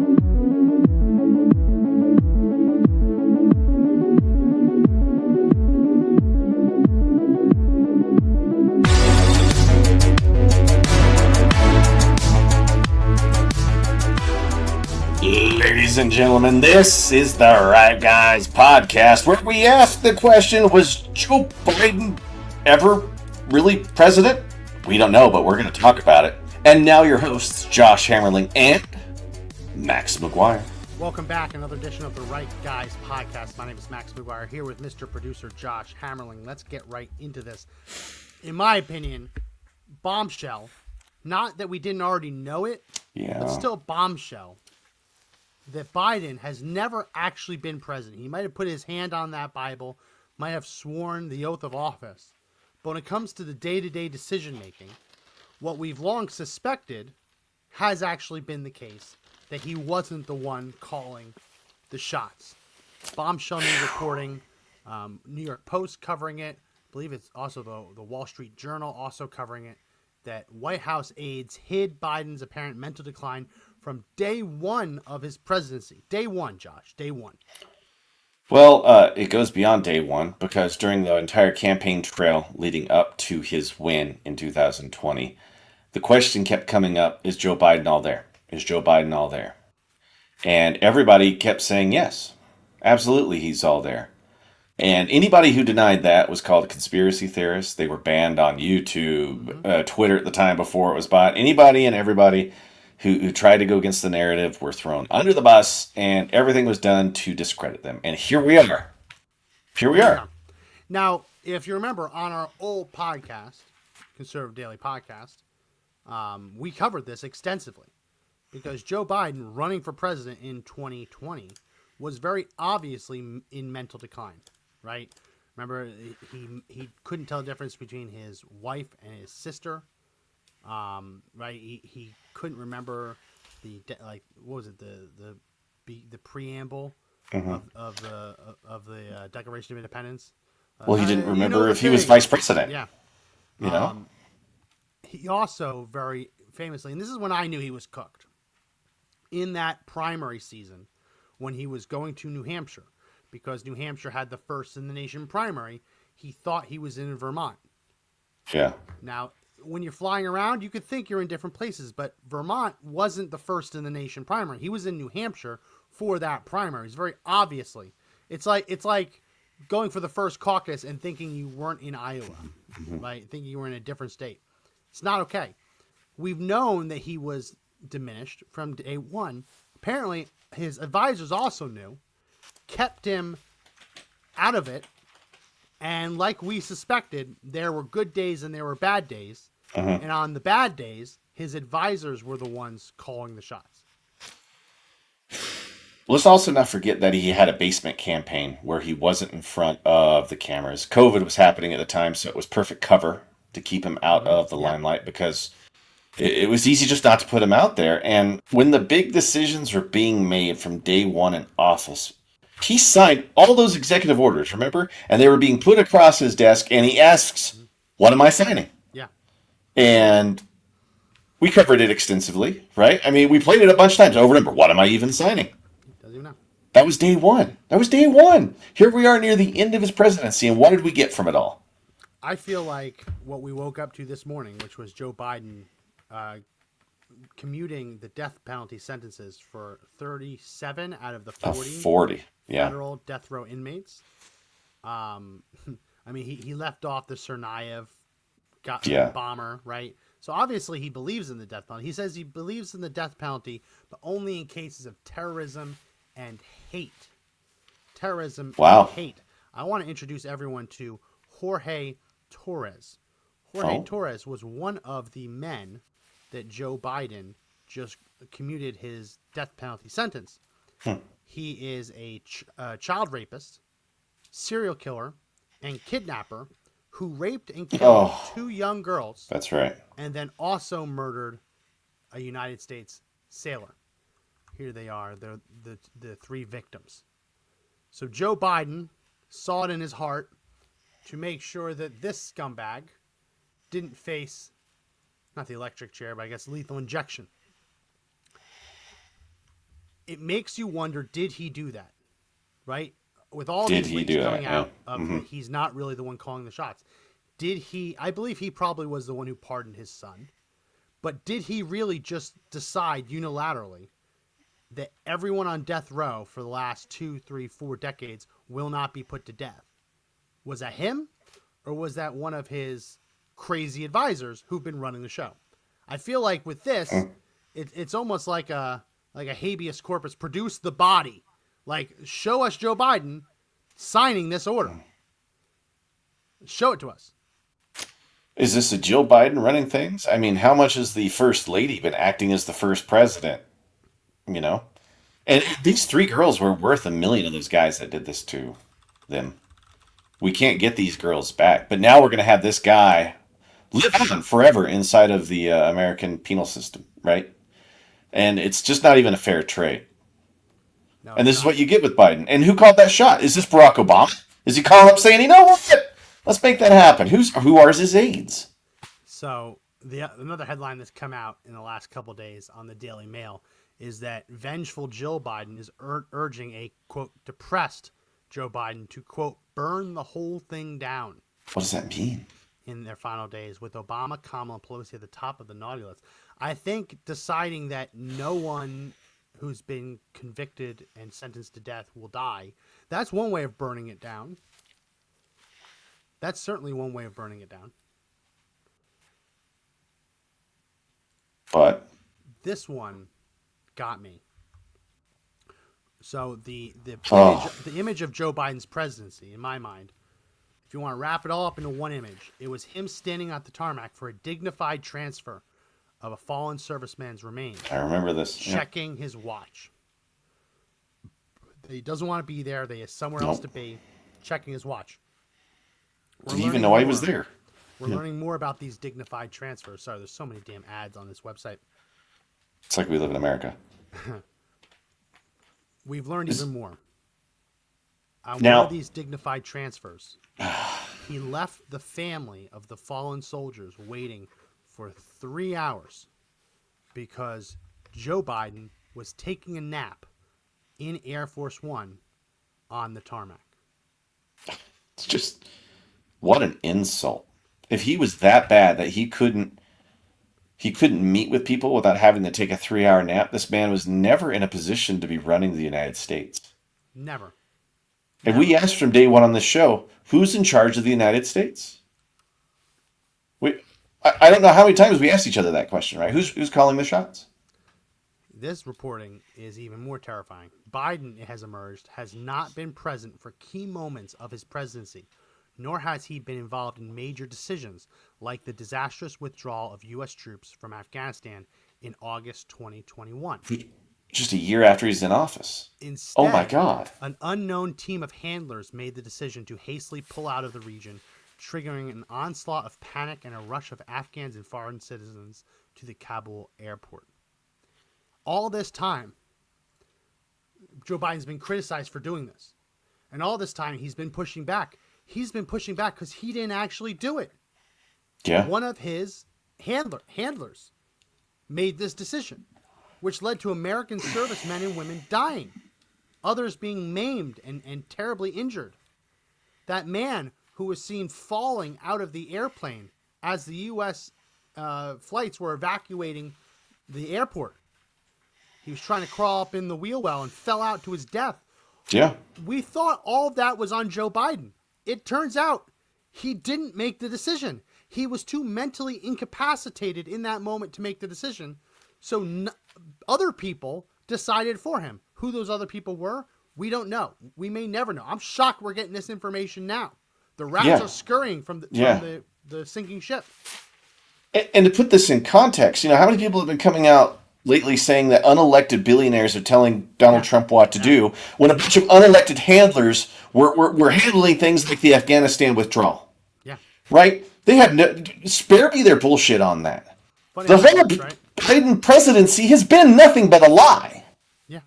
Ladies and gentlemen, this is the Right Guys podcast, where we ask the question, was Joe Biden ever really president? We don't know, but we're going to talk about it. And now your hosts, Josh Hammerling and Max McGuire. Welcome back, another edition of the Right Guys podcast. My name is Max McGuire, here with Mr. Producer Josh Hammerling. Let's get right into this. In my opinion, Bombshell, not that we didn't already know it, but still Bombshell, that Biden has never actually been president. He might have put his hand on that Bible, might have sworn the oath of office. But when it comes to the day-to-day decision-making, what we've long suspected has actually been the case, that he wasn't the one calling the shots. Bombshell new reporting, New York Post covering it, I believe it's also the Wall Street Journal also covering it, that White House aides hid Biden's apparent mental decline from day one of his presidency. Day one, Josh. Day one. Well, it goes beyond day one, because during the entire campaign trail leading up to his win in 2020, the question kept coming up, is Joe Biden all there? Is Joe Biden all there? And everybody kept saying, yes, absolutely, he's all there. And anybody who denied that was called a conspiracy theorist. They were banned on YouTube, Twitter at the time before it was bought. Anybody and everybody who tried to go against the narrative were thrown under the bus, and everything was done to discredit them. And here we are. Here we are. Now, if you remember on our old podcast, Conservative Daily Podcast, we covered this extensively because Joe Biden running for president in 2020 was very obviously in mental decline, right? Remember, he couldn't tell the difference between his wife and his sister. Right? He couldn't remember what was it, the preamble of the Declaration of Independence. Well, he didn't remember if he was vice president. Yeah. You know? He also very famously, and this is when I knew he was cooked, in that primary season when he was going to New Hampshire, because New Hampshire had the first in the nation primary, he thought he was in Vermont. Yeah. Now, when you're flying around, you could think you're in different places, but Vermont wasn't the first in the nation primary. He was in New Hampshire for that primary. It's very obviously. It's like going for the first caucus and thinking you weren't in Iowa, right? Thinking you were in a different state. It's not okay. We've known that he was diminished from day one. Apparently, his advisors also knew, kept him out of it. And like we suspected, there were good days and there were bad days. And on the bad days, his advisors were the ones calling the shots. Let's also not forget that he had a basement campaign where he wasn't in front of the cameras. COVID was happening at the time, so it was perfect cover to keep him out of the limelight, because it was easy just not to put him out there. And when the big decisions were being made from day one in office, he signed all those executive orders, remember? And they were being put across his desk, and he asks, what am I signing? Yeah. And we covered it extensively, right? I mean, we played it a bunch of times. Oh, remember, what am I even signing? Doesn't even know. That was day one. Here we are near the end of his presidency, and what did we get from it all? I feel like what we woke up to this morning, which was Joe Biden commuting the death penalty sentences for 37 out of the 40 federal death row inmates. I mean, he left off the Tsarnaev bomber, right? So obviously he believes in the death penalty. He says he believes in the death penalty, but only in cases of terrorism and hate. And hate. I want to introduce everyone to Jorge Torres. Torres was one of the men that Joe Biden just commuted his death penalty sentence. He is a child rapist, serial killer, and kidnapper who raped and killed 2 young girls. That's right. And then also murdered a United States sailor. Here they are. They're the 3 victims. So Joe Biden saw it in his heart to make sure that this scumbag didn't face, not the electric chair, but I guess lethal injection. it makes you wonder, did he do that? Right? With all Did these he leaks do coming that? out Yeah. of that he's not really the one calling the shots. Did he? I believe he probably was the one who pardoned his son. But did he really just decide unilaterally that everyone on death row for the last 2, 3, 4 decades will not be put to death? Was that him? Or was that one of his crazy advisors who've been running the show? I feel like with this, it's almost like a habeas corpus. Produce the body. Like, show us Joe Biden signing this order. Show it to us. Is this a Jill Biden running things? I mean, how much has the first lady been acting as the first president? You know? And these 3 girls were worth $1 million of those guys that did this to them. We can't get these girls back. But now we're going to have this guy live on forever inside of the American penal system, right? And it's just not even a fair trade. No, And it's this is not. what you get with Biden. And who called that shot? Is this Barack Obama? Is he calling up saying, you know what? Let's make that happen. Who are his aides? So another headline that's come out in the last couple of days on the Daily Mail is that vengeful Jill Biden is urging a, quote, depressed Joe Biden to, quote, burn the whole thing down What does that mean? in their final days, with Obama, Kamala, and Pelosi at the top of the naughty list. I think deciding that no one who's been convicted and sentenced to death will die, that's one way of burning it down. That's certainly one way of burning it down. But This one got me. So the image of Joe Biden's presidency, in my mind, if you want to wrap it all up into one image, it was him standing at the tarmac for a dignified transfer of a fallen serviceman's remains, I remember this. checking his watch. He doesn't want to be there. They have somewhere else to be, checking his watch. Did he even know I was there? We're learning more about these dignified transfers. Sorry, there's so many damn ads on this website. It's like we live in America. We've learned even more. On Now- one of these dignified transfers, he left the family of the fallen soldiers waiting for 3 hours because Joe Biden was taking a nap in Air Force One on the tarmac. It's just, what an insult. If he was that bad that he couldn't meet with people without having to take a 3-hour nap, this man was never in a position to be running the United States. Never. And we asked from day one on this show, who's in charge of the United States? I don't know how many times we asked each other that question, right? Who's calling the shots? This reporting is even more terrifying. Biden, it has emerged, has not been present for key moments of his presidency, nor has he been involved in major decisions like the disastrous withdrawal of U.S. troops from Afghanistan in August 2021. Just a year after he's in office. Instead, Oh my God. an unknown team of handlers made the decision to hastily pull out of the region, triggering an onslaught of panic and a rush of Afghans and foreign citizens to the Kabul airport. All this time, Joe Biden's been criticized for doing this. And all this time, he's been pushing back. He's been pushing back because he didn't actually do it. Yeah. One of his handlers made this decision, which led to American servicemen and women dying, others being maimed and terribly injured. That man who was seen falling out of the airplane as the U.S. Flights were evacuating the airport. He was trying to crawl up in the wheel well and fell out to his death. Yeah. We thought all of that was on Joe Biden. It turns out he didn't make the decision. He was too mentally incapacitated in that moment to make the decision. So other people decided for him. Who those other people were, we don't know. We may never know. I'm shocked we're getting this information now. The rats are scurrying from the sinking ship. And to put this in context, how many people have been coming out lately saying that unelected billionaires are telling Donald Trump what to do when a bunch of unelected handlers were handling things like the Afghanistan withdrawal? Yeah. Right? They had spare me their bullshit on that. Funny The how that whole works, right? Biden presidency has been nothing but a lie. Yeah.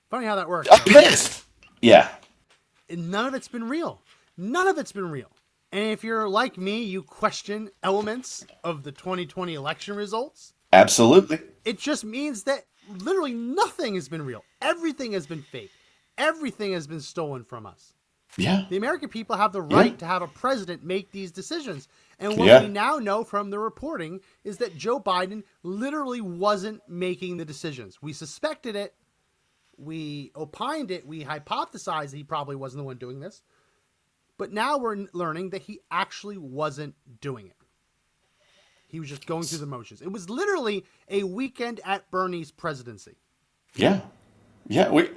Funny how that works. I'm pissed. Yeah. And none of it's been real. None of it's been real. And if you're like me, you question elements of the 2020 election results. Absolutely. It just means that literally nothing has been real. Everything has been fake. Everything has been stolen from us. Yeah. The American people have the right to have a president make these decisions. And what we Yeah. now know from the reporting is that Joe Biden literally wasn't making the decisions. We suspected it. We opined it. We hypothesized that he probably wasn't the one doing this. But now we're learning that he actually wasn't doing it. He was just going through the motions. It was literally a weekend at Bernie's presidency. Yeah. Yeah, we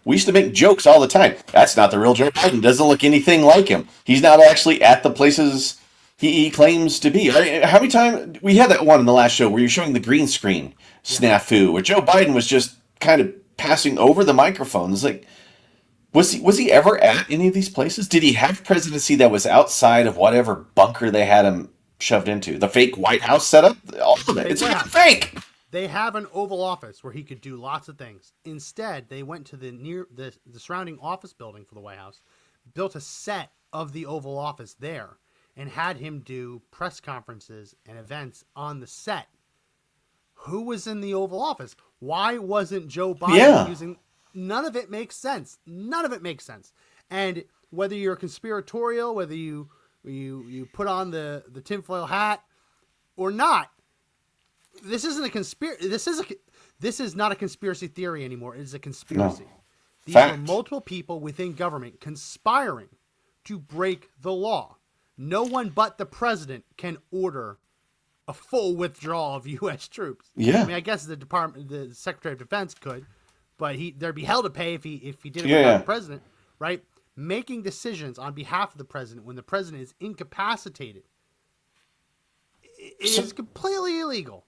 used to make jokes all the time. That's not the real Joe Biden. Doesn't look anything like him. He's not actually at the places he claims to be. I mean, how many times we had that one in the last show where you're showing the green screen snafu, where Joe Biden was just kind of passing over the microphones. Like, was he ever at any of these places? Did he have presidency that was outside of whatever bunker they had him shoved into? The fake White House setup, all of it. It's even fake. They have an Oval Office where he could do lots of things. Instead, they went to the surrounding office building for the White House, built a set of the Oval Office there, and had him do press conferences and events on the set. Who was in the Oval Office? Why wasn't Joe Biden using? None of it makes sense. None of it makes sense. And whether you're conspiratorial, whether you put on the tinfoil hat or not, this isn't a conspiracy. This is not a conspiracy theory anymore. It is a conspiracy. No. These are multiple people within government conspiring to break the law. No one but the president can order a full withdrawal of U.S. troops. Yeah. I mean, I guess the Secretary of Defense could, but there'd be hell to pay if he did it without the president, right? Making decisions on behalf of the president when the president is incapacitated is completely illegal.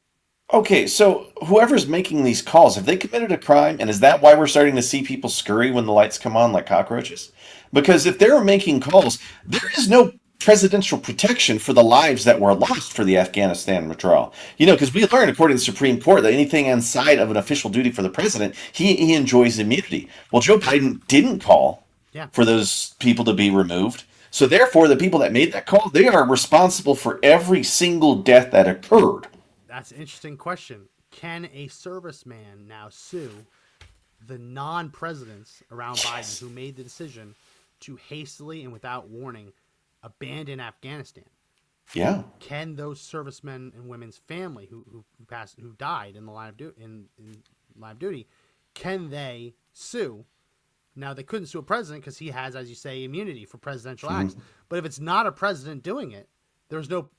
Okay, so whoever's making these calls, have they committed a crime? And is that why we're starting to see people scurry when the lights come on like cockroaches? Because if they're making calls, there is no presidential protection for the lives that were lost for the Afghanistan withdrawal. Because we learned, according to the Supreme Court, that anything inside of an official duty for the president, he enjoys immunity. Well, Joe Biden didn't call for those people to be removed. So therefore, the people that made that call, they are responsible for every single death that occurred. That's an interesting question. Can a serviceman now sue the non-presidents around Biden who made the decision to hastily and without warning abandon Afghanistan? Yeah. Can those servicemen and women's family who died in the line of duty, can they sue? Now they couldn't sue a president because he has, as you say, immunity for presidential acts. But if it's not a president doing it, there's no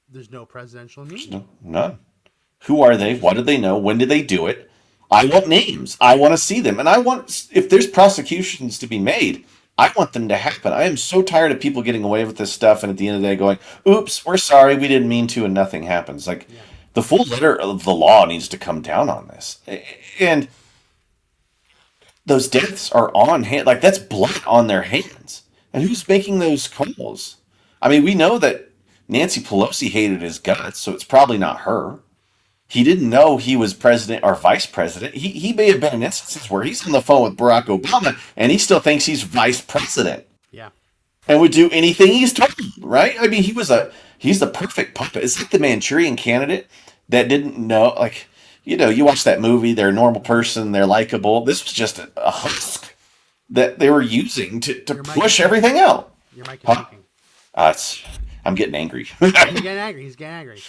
presidential immunity. None. Who are they? What did they know? When did they do it? I want names. I want to see them. And if there's prosecutions to be made, I want them to happen. I am so tired of people getting away with this stuff and at the end of the day going, oops, we're sorry, we didn't mean to, and nothing happens. The full letter of the law needs to come down on this. And those deaths are on hand. That's blood on their hands. And who's making those calls? I mean, we know that Nancy Pelosi hated his guts, so it's probably not her. He didn't know he was president or vice president. He may have been in instances where he's on the phone with Barack Obama and he still thinks he's vice president. Yeah. And would do anything he's told, right? I mean, he's the perfect puppet. It's like the Manchurian Candidate that didn't know, you watch that movie, they're a normal person, they're likable. This was just a husk that they were using to push everything out. Your mic is speaking. I'm getting angry. He's getting angry.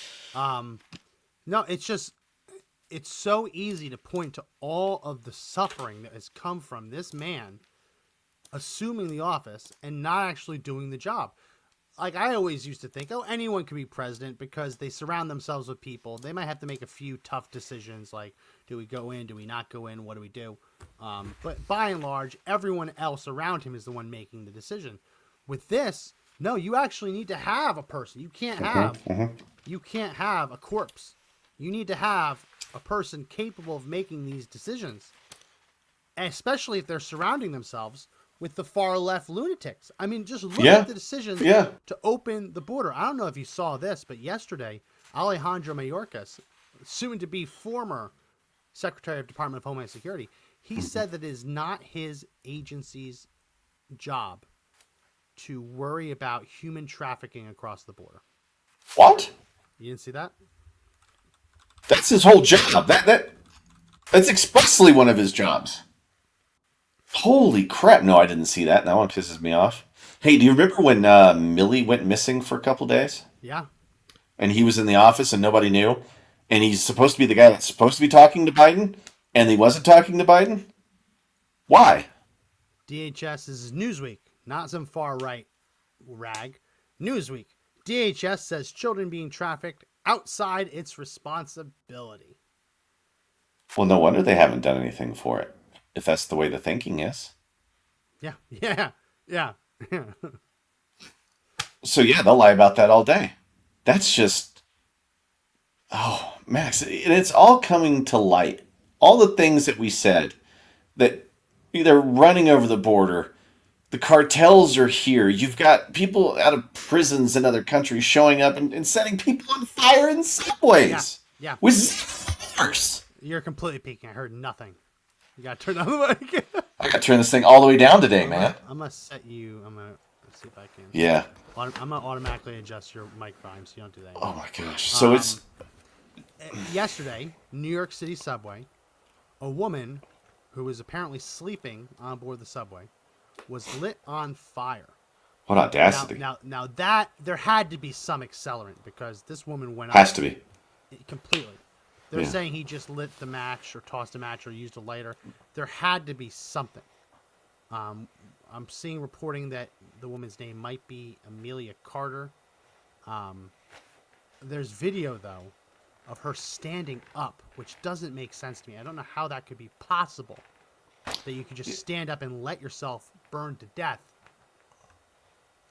No, it's so easy to point to all of the suffering that has come from this man assuming the office and not actually doing the job. I always used to think, anyone can be president because they surround themselves with people. They might have to make a few tough decisions like, do we go in, do we not go in, what do we do? But by and large, everyone else around him is the one making the decision. With this, no, you actually need to have a person. You can't have a corpse. You need to have a person capable of making these decisions, especially if they're surrounding themselves with the far left lunatics. I mean, just look at the decisions to open the border. I don't know if you saw this, but yesterday, Alejandro Mayorkas, soon to be former Secretary of Department of Homeland Security, he said that it is not his agency's job to worry about human trafficking across the border. What? You didn't see that? That's his whole job. That's expressly one of his jobs. Holy crap! No, I didn't see that. That one pisses me off. Hey, do you remember when Millie went missing for a couple days? Yeah. And he was in the office and nobody knew? And he's supposed to be the guy that's supposed to be talking to Biden? And he wasn't talking to Biden? Why? DHS is Newsweek, not some far right rag. Newsweek. DHS says children being trafficked outside its responsibility. Well, no wonder they haven't done anything for it, if that's the way the thinking is. Yeah, yeah, yeah. So, yeah, they'll lie about that all day. That's just. Oh, Max, and it's all coming to light. All the things that we said that they're running over the border. The cartels are here. You've got people out of prisons in other countries showing up and setting people on fire in subways. Yeah. With force. You're completely peeking. I heard nothing. You gotta turn on the mic. I gotta turn this thing all the way down today, man. I'm gonna set you. Let's see if I can. Yeah. I'm gonna automatically adjust your mic volume so you don't do that. Oh my gosh. So it's. Yesterday, New York City subway, a woman who was apparently sleeping on board the subway was lit on fire. What audacity. Now that there had to be some accelerant because this woman went Has up to be. completely. They're Yeah. saying he just lit the match or tossed a match or used a lighter. There had to be something. I'm seeing reporting that the woman's name might be Amelia Carter. There's video though of her standing up, which doesn't make sense to me. I don't know how that could be possible. That you could just stand up and let yourself burn to death.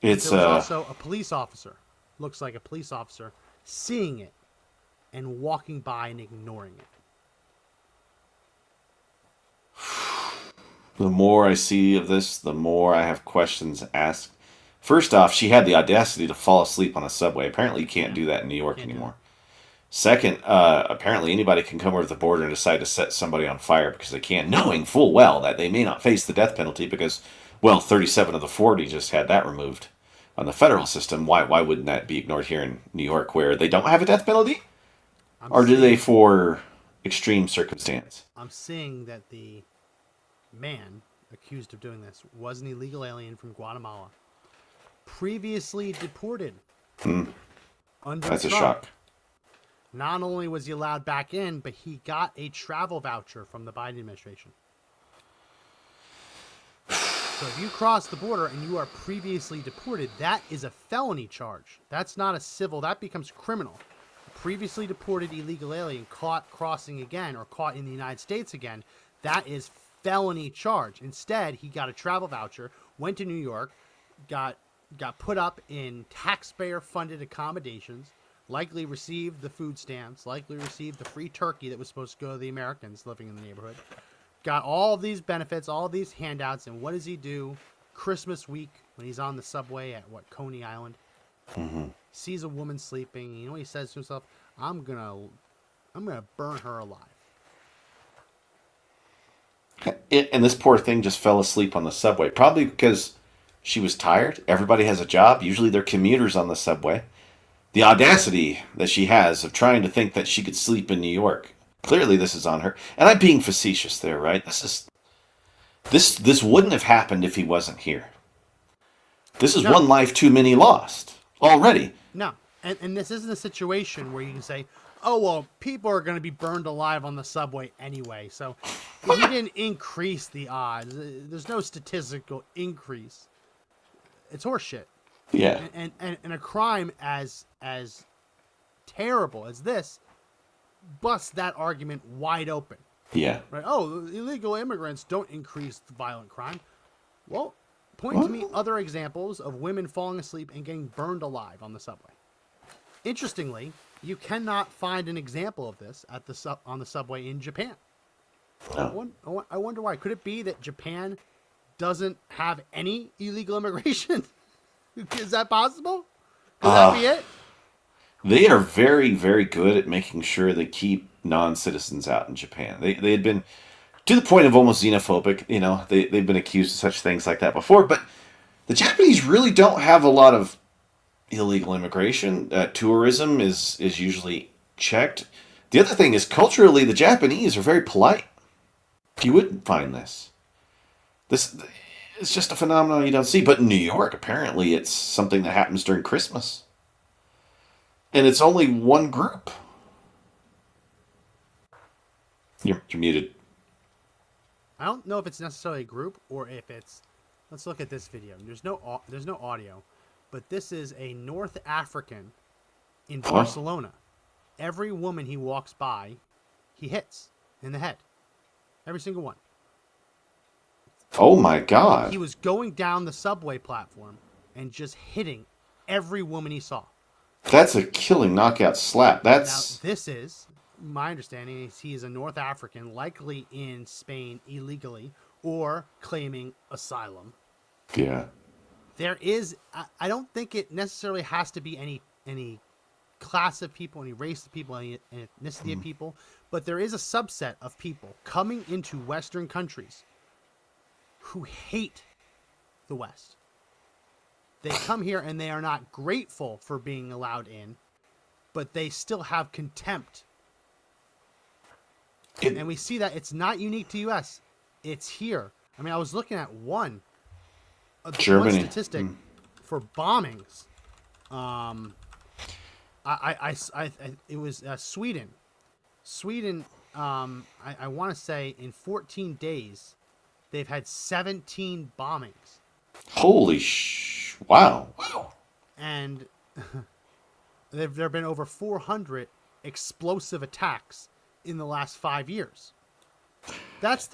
It's There was also a police officer, looks like a police officer, seeing it and walking by and ignoring it. The more I see of this, the more I have questions asked. First off, she had the audacity to fall asleep on a subway. Apparently, you can't do that in New York anymore. Second, apparently anybody can come over the border and decide to set somebody on fire because they can, knowing full well that they may not face the death penalty because, well, 37 of the 40 just had that removed on the federal system. Why wouldn't that be ignored here in New York where they don't have a death penalty? Or do they for extreme circumstance? I'm seeing that the man accused of doing this was an illegal alien from Guatemala, previously deported. Under That's a Trump. shock. Not only was he allowed back in, but he got a travel voucher from the Biden administration. So if you cross the border and you are previously deported, that is a felony charge. That's not a civil. That becomes criminal. A previously deported illegal alien caught crossing again or caught in the United States again, that is felony charge. Instead, he got a travel voucher, went to New York, got put up in taxpayer-funded accommodations, likely received the food stamps, likely received the free turkey that was supposed to go to the Americans living in the neighborhood, got all of these benefits, all of these handouts, and what does he do Christmas week when he's on the subway at, Coney Island? Sees a woman sleeping, you know what he says to himself? I'm gonna burn her alive. And this poor thing just fell asleep on the subway, probably because she was tired. Everybody has a job. Usually they're commuters on the subway. The audacity that she has of trying to think that she could sleep in New York. Clearly this is on her. And I'm being facetious there, right? This wouldn't have happened if he wasn't here. This is one life too many lost already. No. And this isn't a situation where you can say, oh, well, people are going to be burned alive on the subway anyway. So he didn't increase the odds. There's no statistical increase. It's horseshit. Yeah. And a crime as terrible as this busts that argument wide open. Yeah. Right? Oh, illegal immigrants don't increase violent crime. Well, point to me other examples of women falling asleep and getting burned alive on the subway. Interestingly, you cannot find an example of this at on the subway in Japan. No. I wonder why. Could it be that Japan doesn't have any illegal immigration? Is that possible? Could that be it? They are very, very good at making sure they keep non-citizens out in Japan. They had been to the point of almost xenophobic. You know, they've been accused of such things like that before. But the Japanese really don't have a lot of illegal immigration. Tourism is usually checked. The other thing is culturally, the Japanese are very polite. You wouldn't find this. This it's just a phenomenon you don't see. But in New York, apparently, it's something that happens during Christmas, and it's only one group. You're muted. I don't know if it's necessarily a group or if it's. Let's look at this video. There's no audio, but this is a North African in Barcelona. Every woman he walks by, he hits in the head. Every single one. Oh my God. He was going down the subway platform and just hitting every woman he saw. That's a killing knockout slap. That's Now, this is, my understanding is he is a North African, likely in Spain illegally or claiming asylum. Yeah. There is, I don't think it necessarily has to be any class of people, any race of people, any ethnicity of people, but there is a subset of people coming into Western countries who hate the West. They come here and they are not grateful for being allowed in, but they still have contempt. And we see that it's not unique to U.S. It's here. I mean, I was looking at one statistic for bombings. It was Sweden. Sweden, I want to say in 14 days, they've had 17 bombings. Holy wow. And there have been over 400 explosive attacks in the last 5 years. That's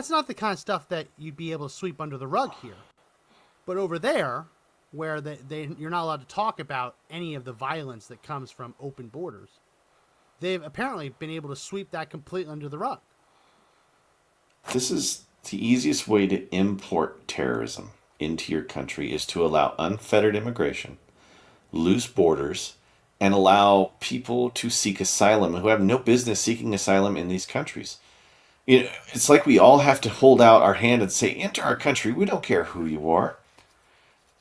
not the kind of stuff that you'd be able to sweep under the rug here. But over there, where you're not allowed to talk about any of the violence that comes from open borders, they've apparently been able to sweep that completely under the rug. This is the easiest way to import terrorism into your country is to allow unfettered immigration, loose borders, and allow people to seek asylum who have no business seeking asylum in these countries. You know, it's like we all have to hold out our hand and say, enter our country, we don't care who you are.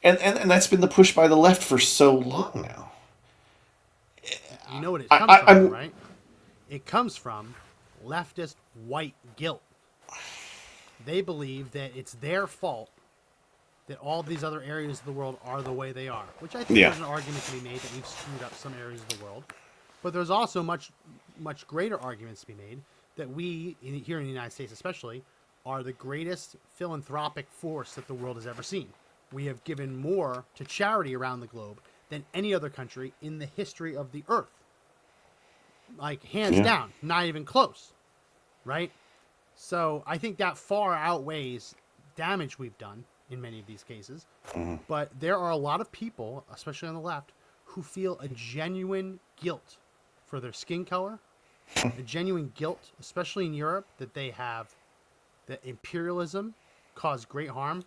And that's been the push by the left for so long now. You know what it comes from, right? It comes from leftist white guilt. They believe that it's their fault that all these other areas of the world are the way they are, which I think there's an argument to be made that we've screwed up some areas of the world. But there's also much greater arguments to be made that we, here in the United States especially, are the greatest philanthropic force that the world has ever seen. We have given more to charity around the globe than any other country in the history of the earth. Like, hands down, not even close, right? So I think that far outweighs damage we've done in many of these cases. Mm-hmm. But there are a lot of people, especially on the left, who feel a genuine guilt for their skin color, a genuine guilt, especially in Europe, that imperialism caused great harm.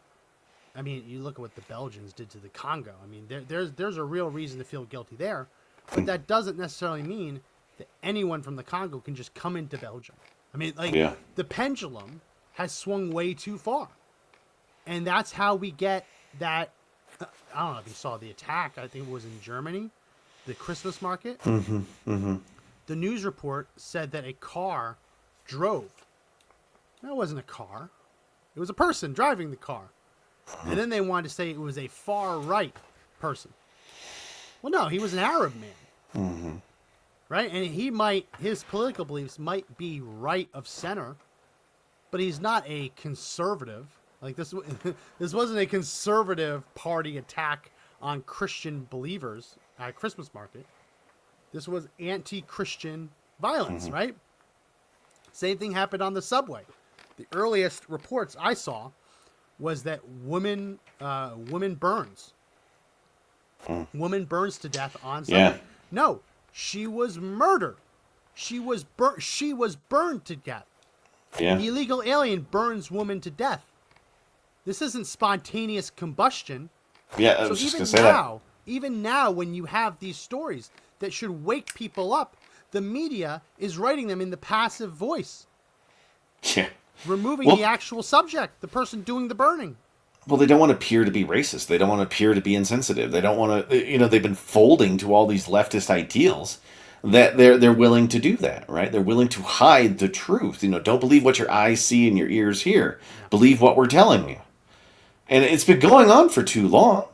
I mean, you look at what the Belgians did to the Congo. I mean, there's a real reason to feel guilty there, but that doesn't necessarily mean that anyone from the Congo can just come into Belgium. I mean, the pendulum has swung way too far, and that's how we get that. I don't know if you saw the attack. I think it was in Germany, the Christmas market. Mm-hmm, mm-hmm. The news report said that a car drove. That wasn't a car. It was a person driving the car. And then they wanted to say it was a far-right person. Well, no, he was an Arab man. Mm-hmm. Right? And his political beliefs might be right of center, but he's not a conservative. Like, this wasn't a conservative party attack on Christian believers at a Christmas market. This was anti-Christian violence, mm-hmm. right? Same thing happened on the subway. The earliest reports I saw was that woman burns. Woman burns to death on subway. Yeah. No, she was murdered. She was burned to death. Yeah. The illegal alien burns woman to death. This isn't spontaneous combustion. Yeah, I was just going to say that. Even now, when you have these stories that should wake people up, the media is writing them in the passive voice. Yeah. Removing the actual subject, the person doing the burning. Well, they don't want to appear to be racist. They don't want to appear to be insensitive. They don't want to, they've been folding to all these leftist ideals. that they're willing to do that, right? They're willing to hide the truth. Don't believe what your eyes see and your ears hear. Yeah. Believe what we're telling you. And it's been going on for too long.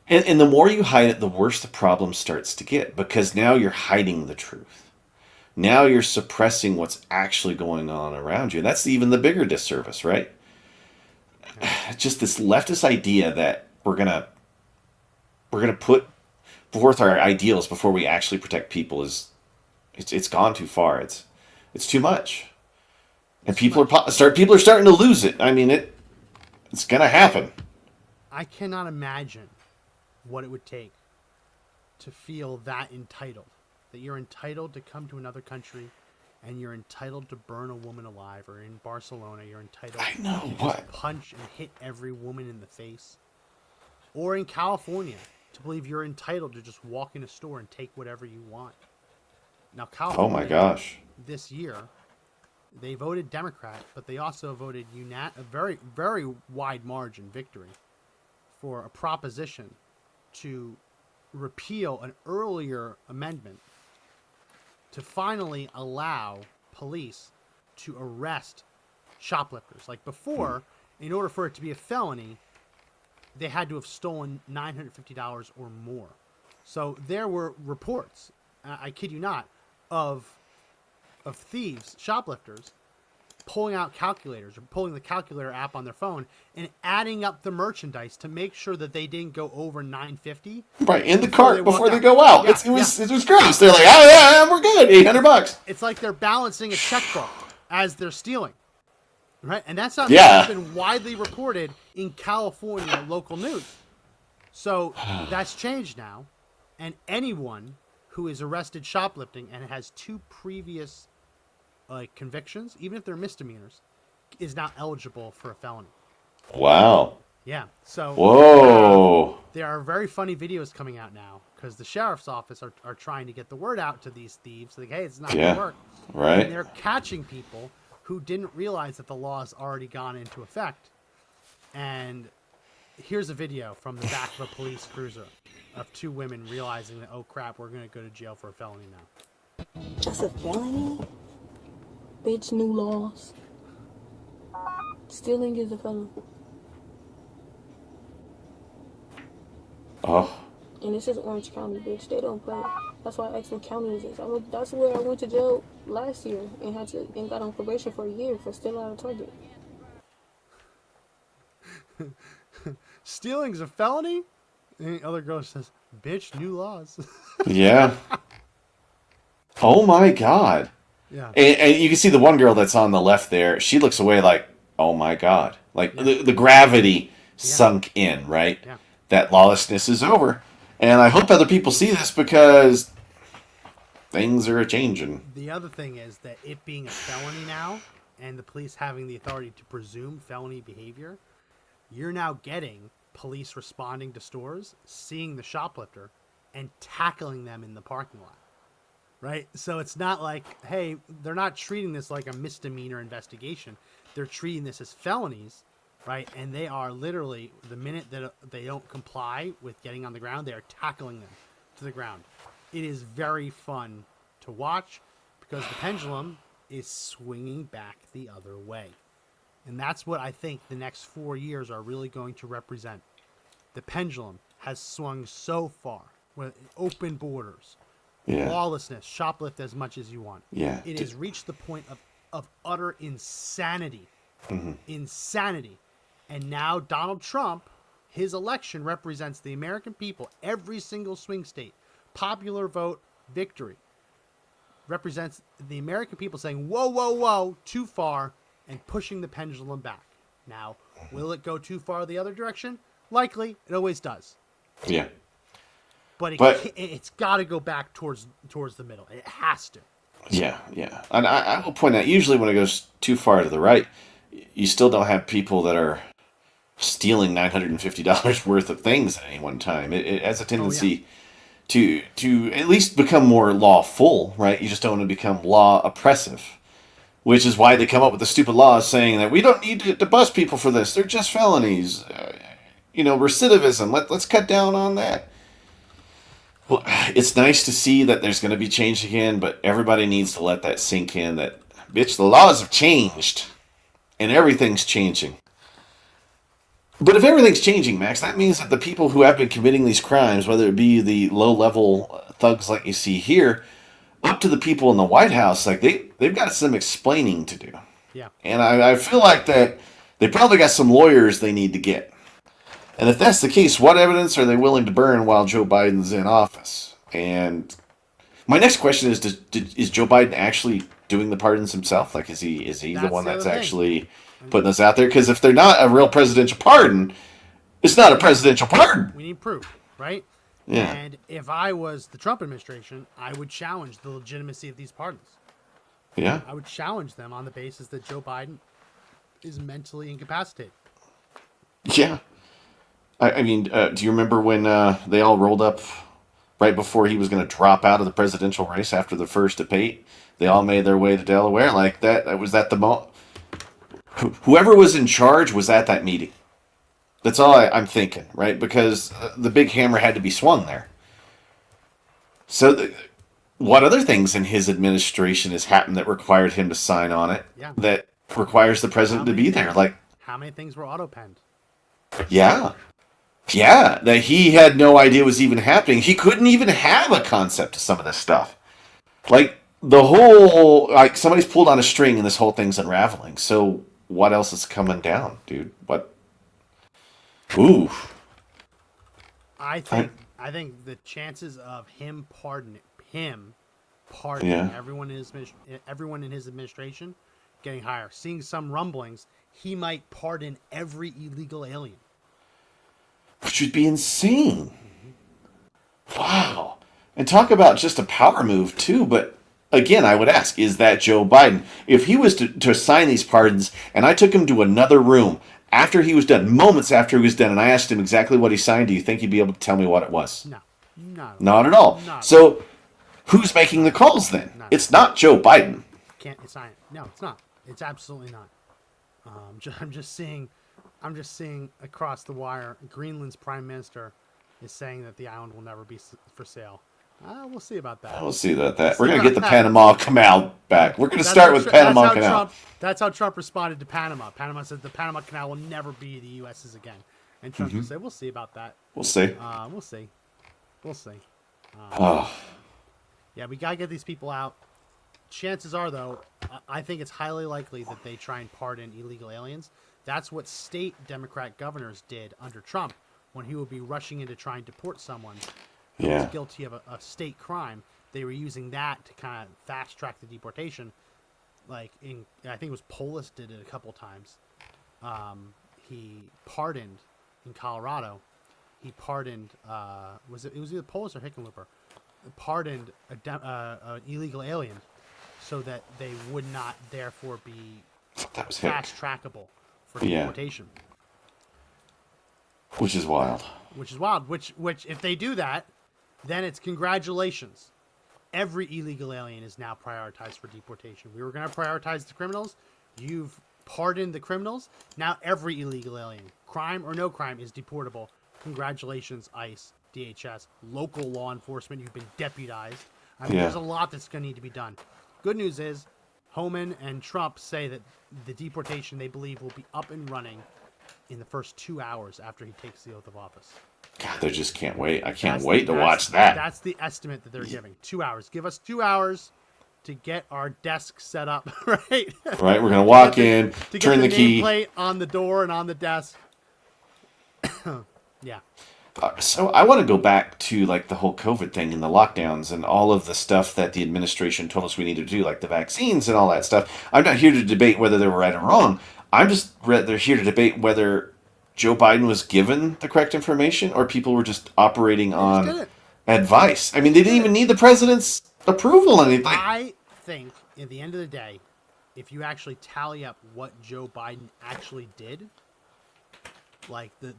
And the more you hide it, the worse the problem starts to get, because now you're hiding the truth. Now you're suppressing what's actually going on around you. And that's even the bigger disservice, right? Just this leftist idea that we're gonna put forth our ideals before we actually protect people it's gone too far. It's too much, and people are starting to lose it. I mean, it's gonna happen. I cannot imagine what it would take to feel that entitled, that you're entitled to come to another country and you're entitled to burn a woman alive, or in Barcelona you're entitled to punch and hit every woman in the face, or in California to believe you're entitled to just walk in a store and take whatever you want. Now, California, oh my gosh, this year they voted Democrat, but they also voted a very, very wide margin victory for a proposition to repeal an earlier amendment to finally allow police to arrest shoplifters. Like before, in order for it to be a felony, they had to have stolen $950 or more. So there were reports, I kid you not, of thieves, shoplifters, pulling out calculators or pulling the calculator app on their phone and adding up the merchandise to make sure that they didn't go over $950. Right, in the cart before they go out. Yeah, it was gross. They're like, oh yeah, we're good, $800. It's like they're balancing a checkbook as they're stealing. Right? And that's something Yeah. that's been widely reported in California local news. So that's changed now. And anyone who is arrested shoplifting and has 2 previous convictions, even if they're misdemeanors, is now eligible for a felony. Wow. Yeah. So whoa. There are very funny videos coming out now because the sheriff's office are trying to get the word out to these thieves. Like, hey, it's not going to work. Right. And they're catching people who didn't realize that the law has already gone into effect. And here's a video from the back of a police cruiser of 2 women realizing that, oh crap, we're going to go to jail for a felony now. That's a felony? Bitch, new laws. Stealing is a felony. Oh. And this is Orange County, bitch. They don't play. That's why I asked what county is this. That's where I went to jail last year and got on probation for a year for stealing out of Target. Stealing's a felony? And the other girl says, bitch, new laws. Yeah. Oh my God. Yeah. And you can see the one girl that's on the left there. She looks away like, oh my God. Like the gravity sunk in, right? Yeah. That lawlessness is over. And I hope other people see this because things are changing. The other thing is that it being a felony now and the police having the authority to presume felony behavior, you're now getting police responding to stores, seeing the shoplifter, and tackling them in the parking lot. Right? So it's not like, hey, they're not treating this like a misdemeanor investigation. They're treating this as felonies, right? And they are literally, the minute that they don't comply with getting on the ground, they are tackling them to the ground. It is very fun to watch because the pendulum is swinging back the other way. And that's what I think the next 4 years are really going to represent. The pendulum has swung so far with open borders. Yeah. Lawlessness, shoplift as much as you want. Yeah. It has reached the point of utter insanity. Mm-hmm. Insanity. And now Donald Trump, his election represents the American people, every single swing state, popular vote, victory. Represents the American people saying, whoa, whoa, whoa, too far, and pushing the pendulum back. Now, will it go too far the other direction? Likely. It always does. Yeah. But it's got to go back towards the middle. It has to. Yeah, yeah. And I will point out, usually when it goes too far to the right, you still don't have people that are stealing $950 worth of things at any one time. It has a tendency to at least become more lawful, right? You just don't want to become law oppressive, which is why they come up with the stupid laws saying that we don't need to bust people for this. They're just felonies. Recidivism. Let's cut down on that. Well, it's nice to see that there's going to be change again, but everybody needs to let that sink in that, bitch, the laws have changed and everything's changing. But if everything's changing, Max, that means that the people who have been committing these crimes, whether it be the low level thugs like you see here, up to the people in the White House, like they've got some explaining to do. Yeah. And I feel like that they probably got some lawyers they need to get. And if that's the case, what evidence are they willing to burn while Joe Biden's in office? And my next question is: is Joe Biden actually doing the pardons himself? Like, is he the That's one the that's other thing. actually putting this out there? Because if they're not a real presidential pardon, it's not a presidential pardon. We need proof, right? Yeah. And if I was the Trump administration, I would challenge the legitimacy of these pardons. Yeah. I would challenge them on the basis that Joe Biden is mentally incapacitated. Yeah. I mean, do you remember when they all rolled up right before he was going to drop out of the presidential race after the first debate? They all made their way to Delaware like that. Was that the moment? Whoever was in charge was at that meeting. That's all I'm thinking, right? Because the big hammer had to be swung there. So, what other things in his administration has happened that required him to sign on it? Yeah. That requires the president to be there? Like, How many things were auto-penned? yeah. Yeah, that he had no idea was even happening. He couldn't even have a concept to some of this stuff. Like, the whole, like, somebody's pulled on a string and this whole thing's unraveling. So, what else is coming down, dude? What? Ooh. I think the chances of him pardoning Yeah. everyone in his administration getting higher. Seeing some rumblings, he might pardon every illegal alien. Which would be insane. Wow. And talk about just a power move, too. But again, I would ask, is that Joe Biden? If he was to sign these pardons and I took him to another room after he was done, moments after he was done, and I asked him exactly what he signed, do you think he'd be able to tell me what it was? No. Not at all. Not. So, who's making the calls then? Not. It's not Joe Biden. It's not. No, it's not. It's absolutely not. I'm just seeing across the wire, Greenland's prime minister is saying that the island will never be for sale. We'll see about that. We'll see about that. We're going to get the Panama Canal back. We're going to That's start how with Tr- Panama that's how Canal. That's how Trump responded to Panama. Panama said the Panama Canal will never be the U.S.'s again. And Trump just said, we'll see about that. We'll see. We'll see. Oh, Yeah, we got to get these people out. Chances are, though, I think it's highly likely that they try and pardon illegal aliens. That's what state Democrat governors did under Trump when he would be rushing in to try and deport someone who yeah. was guilty of a state crime. They were using that to kind of fast track the deportation. I think it was Polis did it a couple times. He pardoned in Colorado. He pardoned it was either Polis or Hickenlooper. Pardoned an illegal alien so that they would not therefore be That was Hick. fast trackable for Yeah. deportation. Which is wild. Which is wild. Which if they do that, then it's congratulations. Every illegal alien is now prioritized for deportation. We were going to prioritize the criminals. You've pardoned the criminals. Now every illegal alien, crime or no crime, is deportable. Congratulations, ICE, DHS, local law enforcement. You've been deputized. I mean, Yeah. there's a lot that's going to need to be done. Good news is, Homan and Trump say that the deportation they believe will be up and running in the first 2 hours after he takes the oath of office. God, they just can't wait. I can't That's wait the- to that's- watch that. That's the estimate that they're giving. 2 hours. Give us 2 hours to get our desk set up, right? Right? We're going to walk in, to turn the get the key. nameplate on the door and on the desk. Yeah. So I want to go back to like the whole COVID thing and the lockdowns and all of the stuff that the administration told us we needed to do, like the vaccines and all that stuff. I'm not here to debate whether they were right or wrong. I'm just rather here to debate whether Joe Biden was given the correct information or people were just operating did on it. advice. I mean, they didn't even need the president's approval or anything. I think, at the end of the day, if you actually tally up what Joe Biden actually did, like the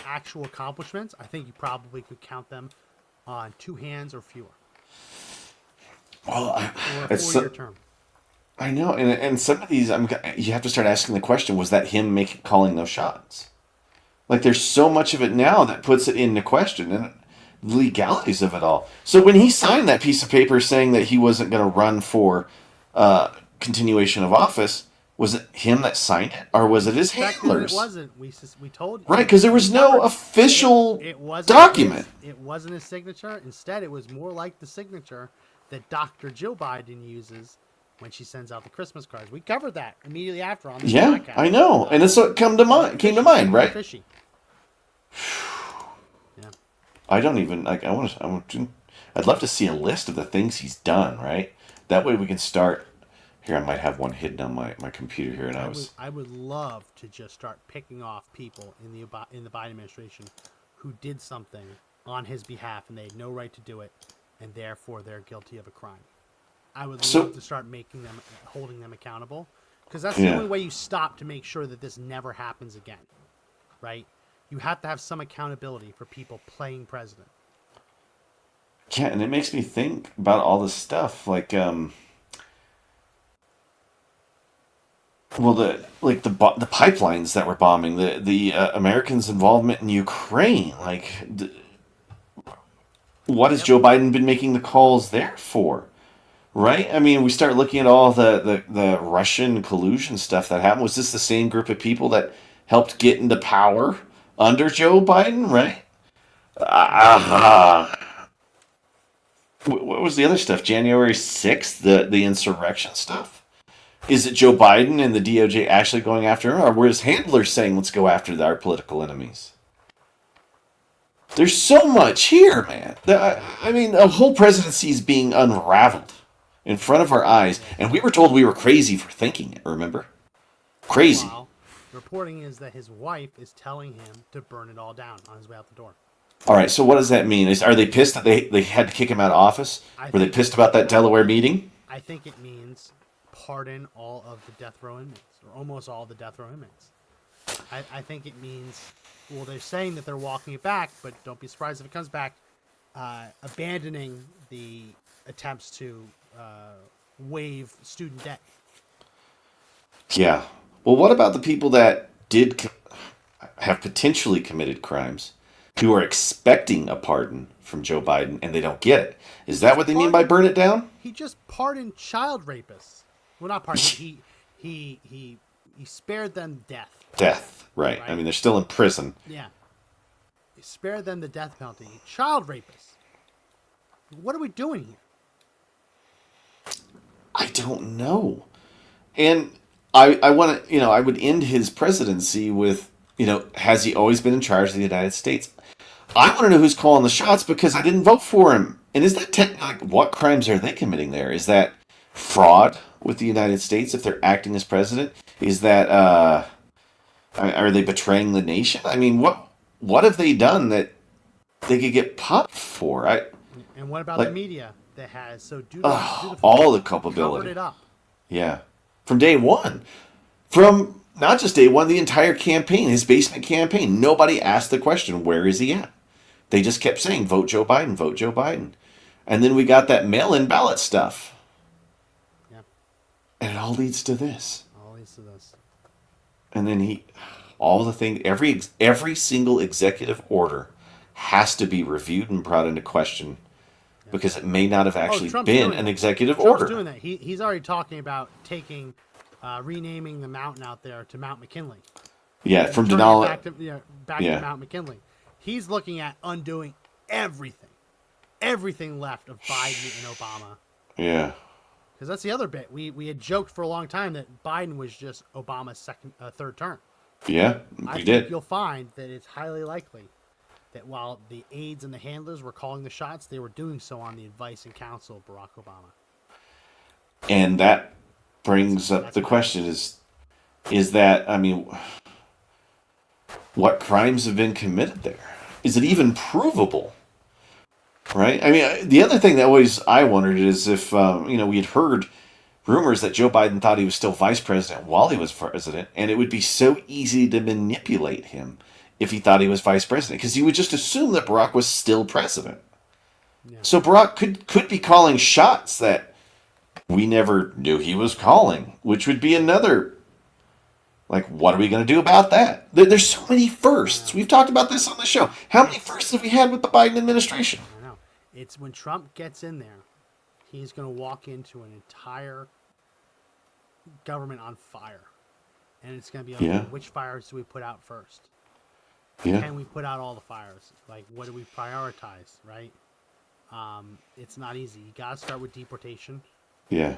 actual accomplishments, I think you probably could count them on 2 hands or fewer. Well, Or a it's 4-year term. I know, and some of these, you have to start asking the question: was that him calling those shots? Like, there's so much of it now that puts it into question, and legalities of it all. So when he signed that piece of paper saying that he wasn't going to run for continuation of office, was it him that signed it, or was it his handlers? It wasn't. We told Right, because there was no official it wasn't document. It wasn't his signature. Instead, it was more like the signature that Dr. Jill Biden uses when she sends out the Christmas cards. We covered that immediately after on the podcast. I know, and that's what came to mind, right? Fishy. Yeah. I don't even like. I'd love to see a list of the things he's done. Right. That way we can start. Here, I might have one hidden on my computer here, and I would love to just start picking off people in the Biden administration who did something on his behalf and they had no right to do it, and therefore they're guilty of a crime. I would love to start holding them accountable, because that's the only way you stop to make sure that this never happens again, right? You have to have some accountability for people playing president. Yeah, and it makes me think about all this stuff, like well, the pipelines that were bombing, the Americans' involvement in Ukraine, what has Joe Biden been making the calls there for? Right? I mean, we start looking at all the Russian collusion stuff that happened. Was this the same group of people that helped get into power under Joe Biden? Right? What was the other stuff? January 6th, the insurrection stuff? Is it Joe Biden and the DOJ actually going after him, or were his handlers saying, let's go after our political enemies? There's so much here, man. I mean, the whole presidency is being unraveled in front of our eyes, and we were told we were crazy for thinking it, remember? Crazy. Well, the reporting is that his wife is telling him to burn it all down on his way out the door. All right, so what does that mean? Are they pissed that they had to kick him out of office? Were they pissed about that Delaware meeting? I think it means pardon all of the death row inmates, or almost all the death row inmates. I think it means, well, they're saying that they're walking it back, but don't be surprised if it comes back, abandoning the attempts to waive student debt. Yeah. Well, what about the people that did have potentially committed crimes, who are expecting a pardon from Joe Biden and they don't get it? Is that what they mean by burn it down? He just pardoned child rapists. Well, not pardoned. He spared them death. Death, right. I mean, they're still in prison. Yeah. He spared them the death penalty. Child rapists. What are we doing here? I don't know. And I want to, I would end his presidency with, has he always been in charge of the United States? I want to know who's calling the shots because I didn't vote for him. And is that what crimes are they committing there? Is that fraud with the United States if they're acting as president? Is that are they betraying the nation? I mean, what have they done that they could get popped for? And what about the media that has all the culpability? Covered it up. Yeah, from day one, from not just day one, the entire campaign, his basement campaign. Nobody asked the question, where is he at? They just kept saying, vote Joe Biden, vote Joe Biden. And then we got that mail-in ballot stuff. Yeah. And it all leads to this. All leads to this. And then all the things, every single executive order has to be reviewed and brought into question because it may not have actually been an executive order. Trump's doing that. He's already talking about renaming the mountain out there to Mount McKinley. Yeah, from Denali back to Mount McKinley. He's looking at undoing everything left of Biden and Obama. Yeah. Because that's the other bit. We had joked for a long time that Biden was just Obama's third term. Yeah, I think you'll find that it's highly likely that while the aides and the handlers were calling the shots, they were doing so on the advice and counsel of Barack Obama. And that brings up the question is that, I mean, what crimes have been committed there? Is it even provable? Right? I mean, the other thing that I wondered is if, we had heard rumors that Joe Biden thought he was still vice president while he was president, and it would be so easy to manipulate him if he thought he was vice president, because he would just assume that Barack was still president. Yeah. So Barack could be calling shots that we never knew he was calling, which would be another, Like, what are we going to do about that? There's so many firsts. We've talked about this on the show. How many firsts have we had with the Biden administration? I know. It's when Trump gets in there, he's going to walk into an entire government on fire. And it's going to be okay, which fires do we put out first? Yeah. Can we put out all the fires? Like, what do we prioritize, right? It's not easy. You got to start with deportation. Yeah.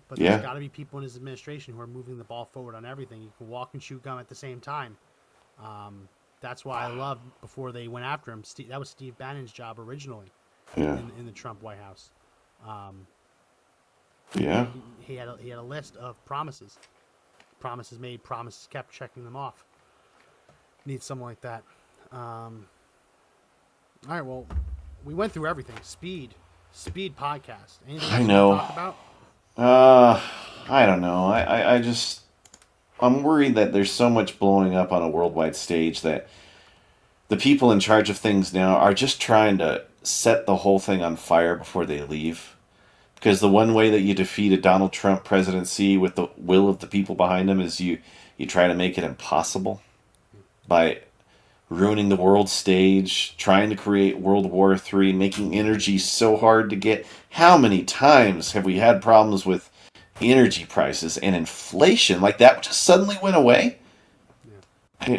But there's got to be people in his administration who are moving the ball forward on everything. You can walk and chew gum at the same time. That's why I love, before they went after him, that was Steve Bannon's job originally in the Trump White House. He had a list of promises. Promises made, promises kept, checking them off. Need someone like that. All right, well, we went through everything. Speed podcast. Anything else I know. to talk about? I don't know. I'm worried that there's so much blowing up on a worldwide stage that the people in charge of things now are just trying to set the whole thing on fire before they leave. Because the one way that you defeat a Donald Trump presidency with the will of the people behind him is you try to make it impossible by ruining the world stage, trying to create World War III, making energy so hard to get. How many times have we had problems with energy prices and inflation? Like, that just suddenly went away? Yeah.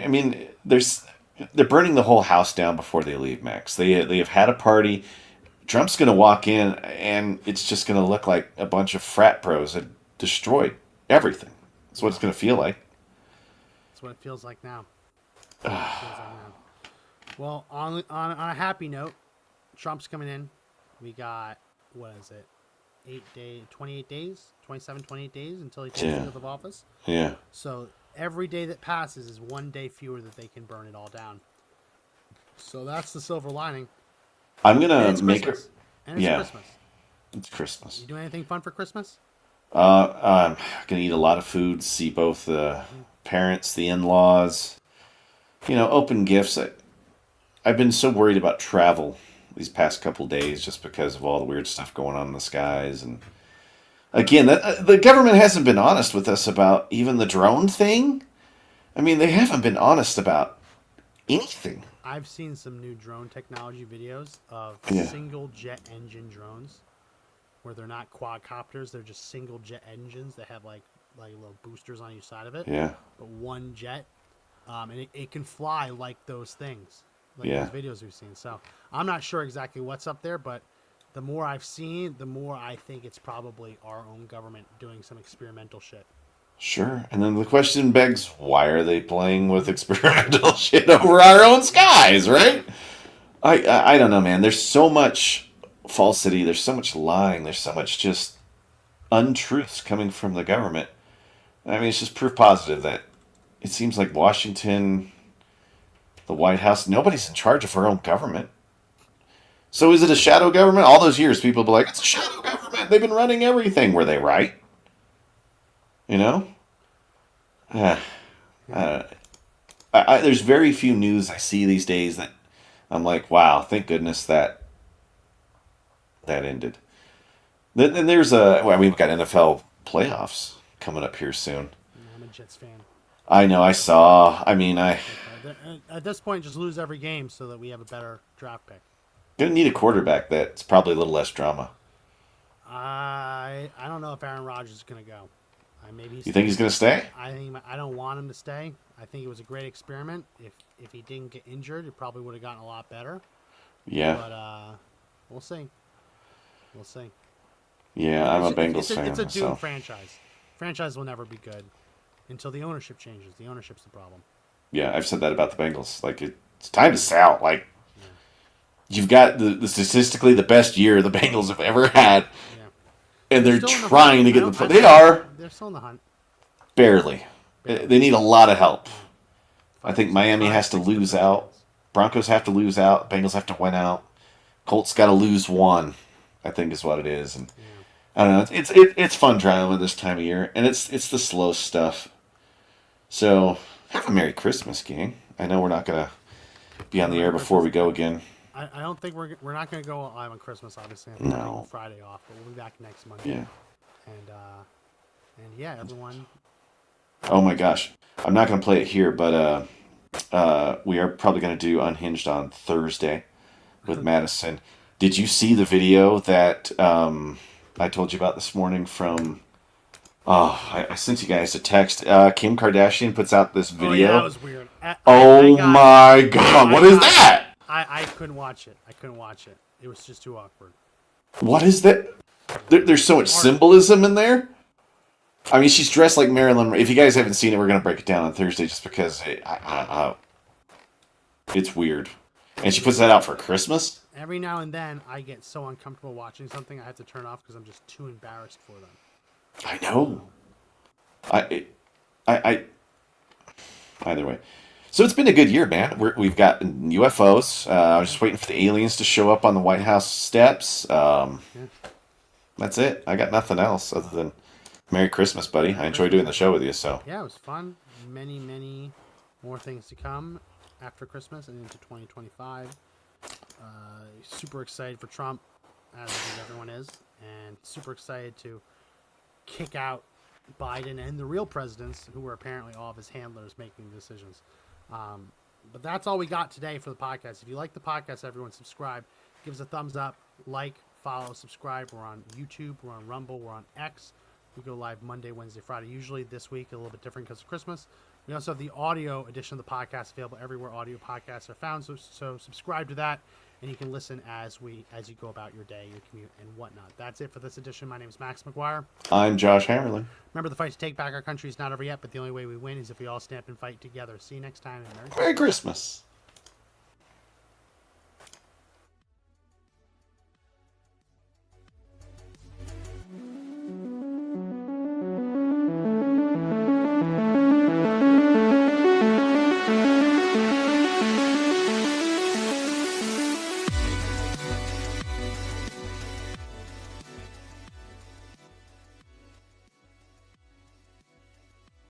I mean, they're burning the whole house down before they leave, Max. They have had a party. Trump's going to walk in, and it's just going to look like a bunch of frat bros that destroyed everything. That's what it's going to feel like. That's what it feels like now. Well, on a happy note, Trump's coming in. We got, 28 days, 27, 28 days until he takes oath of office. Yeah. So every day that passes is one day fewer that they can burn it all down. So that's the silver lining. I'm going to make Christmas. And it's Christmas. It's Christmas. You doing anything fun for Christmas? I'm going to eat a lot of food, see both the parents, the in-laws, open gifts. I've been so worried about travel these past couple days just because of all the weird stuff going on in the skies. And again, the government hasn't been honest with us about even the drone thing. I mean, they haven't been honest about anything. I've seen some new drone technology videos of single jet engine drones where they're not quadcopters, they're just single jet engines that have like little boosters on each side of it. Yeah. But one jet. And it can fly like those things, like those videos we've seen. So I'm not sure exactly what's up there, but the more I've seen, the more I think it's probably our own government doing some experimental shit. Sure. And then the question begs, why are they playing with experimental shit over our own skies, right? I don't know, man. There's so much falsity. There's so much lying. There's so much just untruths coming from the government. I mean, it's just proof positive that it seems like Washington, the White House, nobody's in charge of our own government. So is it a shadow government? All those years, people be like, it's a shadow government. They've been running everything. Were they right? There's very few news I see these days that I'm like, wow, thank goodness that ended. Then there's we've got NFL playoffs coming up here soon. I'm a Jets fan. I know, I saw. I mean, at this point, just lose every game so that we have a better draft pick. Gonna need a quarterback that's probably a little less drama. I don't know if Aaron Rodgers is gonna go. You think he's gonna stay? I don't want him to stay. I think it was a great experiment. If he didn't get injured, it probably would have gotten a lot better. Yeah. But we'll see. We'll see. Yeah, I'm a Bengals fan. It's a doomed franchise. Franchise will never be good until the ownership changes. The ownership's the problem. Yeah, I've said that about the Bengals. Like, it's time to sell. Like, you've got the statistically the best year the Bengals have ever had, and they're trying to get the. They are. They're still in the hunt. Barely. They need a lot of help. I think Miami has to lose out. Broncos have to lose out. Bengals have to win out. Colts got to lose one, I think is what it is. And I don't know. It's fun drama this time of year, and it's the slow stuff. So have a Merry Christmas, gang. I know we're not gonna be on the air before we go again. I don't think we're not gonna go live on Christmas. Obviously, I'm taking Friday off, but we'll be back next Monday. Yeah. And yeah, everyone, Oh my gosh. I'm not going to play it here, but we are probably going to do Unhinged on Thursday with Madison. Did you see the video that I told you about this morning from. Oh, I sent you guys a text. Kim Kardashian puts out this Oh yeah, that video. was weird. I Oh got my god, I what is got that? I couldn't watch it. I couldn't watch it. It was just too awkward. What is that? There's so much Art. symbolism in there. I mean, she's dressed like Marilyn Monroe. If you guys haven't seen it, we're going to break it down on Thursday just because it's weird. And she puts that out for Christmas? Every now and then, I get so uncomfortable watching something, I have to turn off because I'm just too embarrassed for them. I know. I either way. So it's been a good year, man. We've got UFOs. I was just waiting for the aliens to show up on the White House steps. Yeah. That's it. I got nothing else other than Merry Christmas, buddy. I enjoy doing the show with you. So Yeah, it was fun. Many, many more things to come after Christmas and into 2025. Super excited for Trump, as I think everyone is, and super excited to kick out Biden and the real presidents, who were apparently all of his handlers making decisions. But that's all we got today for the podcast. If you like the podcast, everyone subscribe. Give us a thumbs up, like, follow, subscribe. We're on YouTube, we're on Rumble, we're on X. We go live Monday, Wednesday, Friday. Usually this week a little bit different because of Christmas. We also have the audio edition of the podcast available everywhere audio podcasts are found. So subscribe to that, and you can listen as you go about your day, your commute, and whatnot. That's it for this edition. My name is Max McGuire. I'm Josh Hammerlin. Remember, the fight to take back our country is not over yet, but the only way we win is if we all stand up and fight together. See you next time, and Merry Christmas.